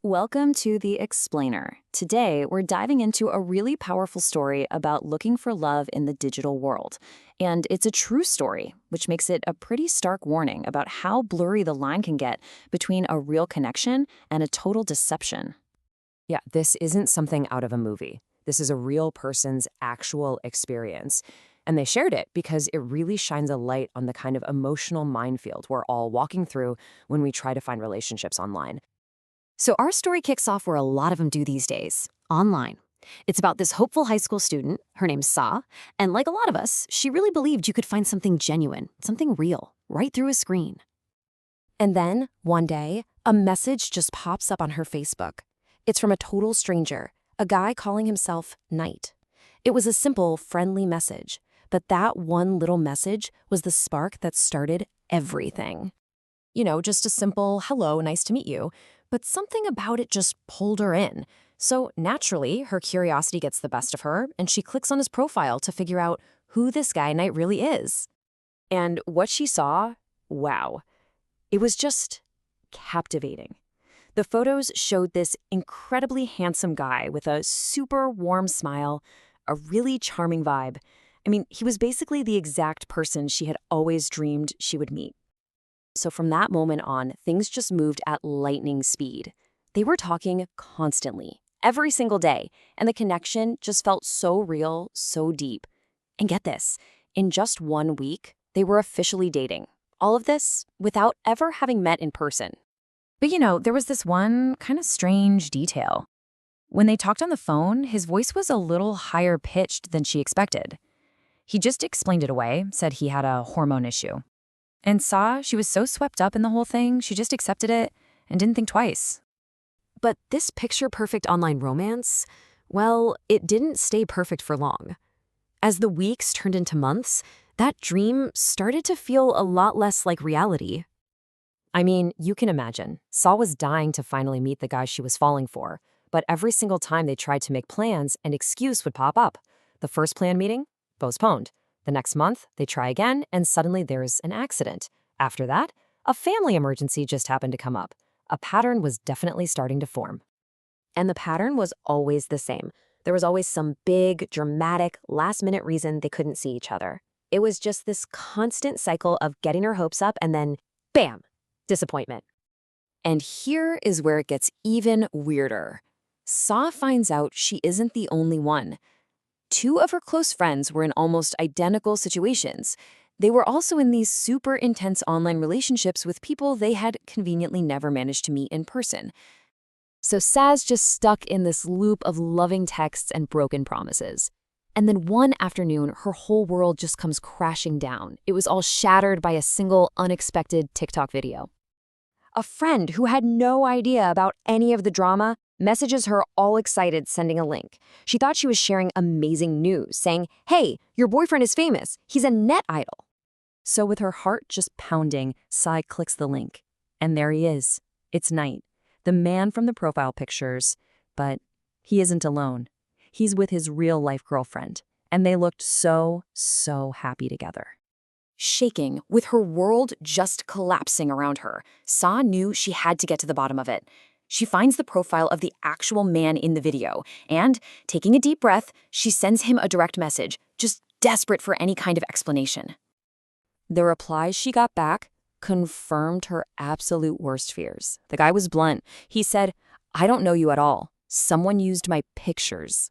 Welcome to The Explainer. Today, we're diving into a really powerful story about looking for love in the digital world. And it's a true story, which makes it a pretty stark warning about how blurry the line can get between a real connection and a total deception. Yeah, this isn't something out of a movie. This is a real person's actual experience. And they shared it because it really shines a light on the kind of emotional minefield we're all walking through when we try to find relationships online. So our story kicks off where a lot of them do these days, online. It's about this hopeful high school student, her name's Sa, and like a lot of us, she really believed you could find something genuine, something real, right through a screen. And then, one day, a message just pops up on her Facebook. It's from a total stranger, a guy calling himself Knight. It was a simple, friendly message, but that one little message was the spark that started everything. Just a simple, hello, nice to meet you. But something about it just pulled her in. So naturally, her curiosity gets the best of her, and she clicks on his profile to figure out who this guy Knight really is. And what she saw, wow, it was just captivating. The photos showed this incredibly handsome guy with a super warm smile, a really charming vibe. I mean, he was basically the exact person she had always dreamed she would meet. So from that moment on, things just moved at lightning speed. They were talking constantly, every single day, and the connection just felt so real, so deep. And get this, in just 1 week, they were officially dating. All of this without ever having met in person. But there was this one kind of strange detail. When they talked on the phone, his voice was a little higher pitched than she expected. He just explained it away, said he had a hormone issue. And she was so swept up in the whole thing, she just accepted it and didn't think twice. But this picture-perfect online romance, well, it didn't stay perfect for long. As the weeks turned into months, that dream started to feel a lot less like reality. I mean, you can imagine, Sa was dying to finally meet the guy she was falling for, but every single time they tried to make plans, an excuse would pop up. The first planned meeting? Postponed. The next month, they try again, and suddenly there's an accident. After that, a family emergency just happened to come up. A pattern was definitely starting to form. And the pattern was always the same. There was always some big, dramatic, last-minute reason they couldn't see each other. It was just this constant cycle of getting her hopes up and then, bam, disappointment. And here is where it gets even weirder. Sa finds out she isn't the only one. 2 of her close friends were in almost identical situations. They were also in these super intense online relationships with people they had conveniently never managed to meet in person. So Sa's just stuck in this loop of loving texts and broken promises. And then one afternoon, her whole world just comes crashing down. It was all shattered by a single unexpected TikTok video. A friend who had no idea about any of the drama messages her all excited, sending a link. She thought she was sharing amazing news, saying, "Hey, your boyfriend is famous. He's a net idol." So with her heart just pounding, Sa clicks the link. And there he is. It's Knight, the man from the profile pictures. But he isn't alone. He's with his real-life girlfriend. And they looked so happy together. Shaking, with her world just collapsing around her, Sa knew she had to get to the bottom of it. She finds the profile of the actual man in the video, and, taking a deep breath, she sends him a direct message, just desperate for any kind of explanation. The replies she got back confirmed her absolute worst fears. The guy was blunt. He said, "I don't know you at all. Someone used my pictures."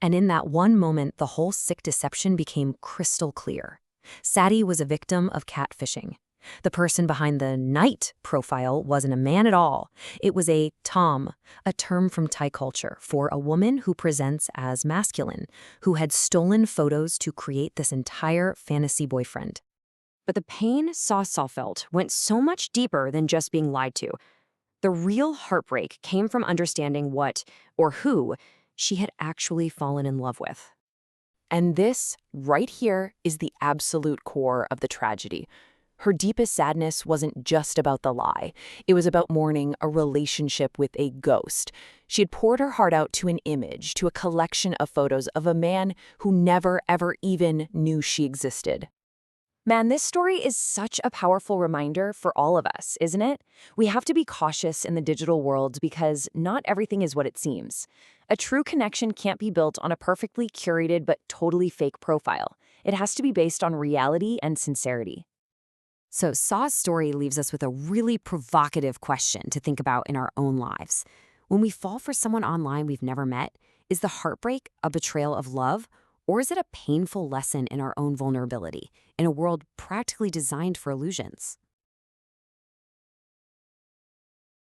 And in that one moment, the whole sick deception became crystal clear. Sadie was a victim of catfishing. The person behind the Knight profile wasn't a man at all. It was a Tom, a term from Thai culture for a woman who presents as masculine, who had stolen photos to create this entire fantasy boyfriend. But the pain Sa felt went so much deeper than just being lied to. The real heartbreak came from understanding what, or who, she had actually fallen in love with. And this, right here, is the absolute core of the tragedy. Her deepest sadness wasn't just about the lie. It was about mourning a relationship with a ghost. She had poured her heart out to an image, to a collection of photos of a man who never, ever even knew she existed. Man, this story is such a powerful reminder for all of us, isn't it? We have to be cautious in the digital world because not everything is what it seems. A true connection can't be built on a perfectly curated but totally fake profile. It has to be based on reality and sincerity. So Saw's story leaves us with a really provocative question to think about in our own lives. When we fall for someone online we've never met, is the heartbreak a betrayal of love, or is it a painful lesson in our own vulnerability in a world practically designed for illusions?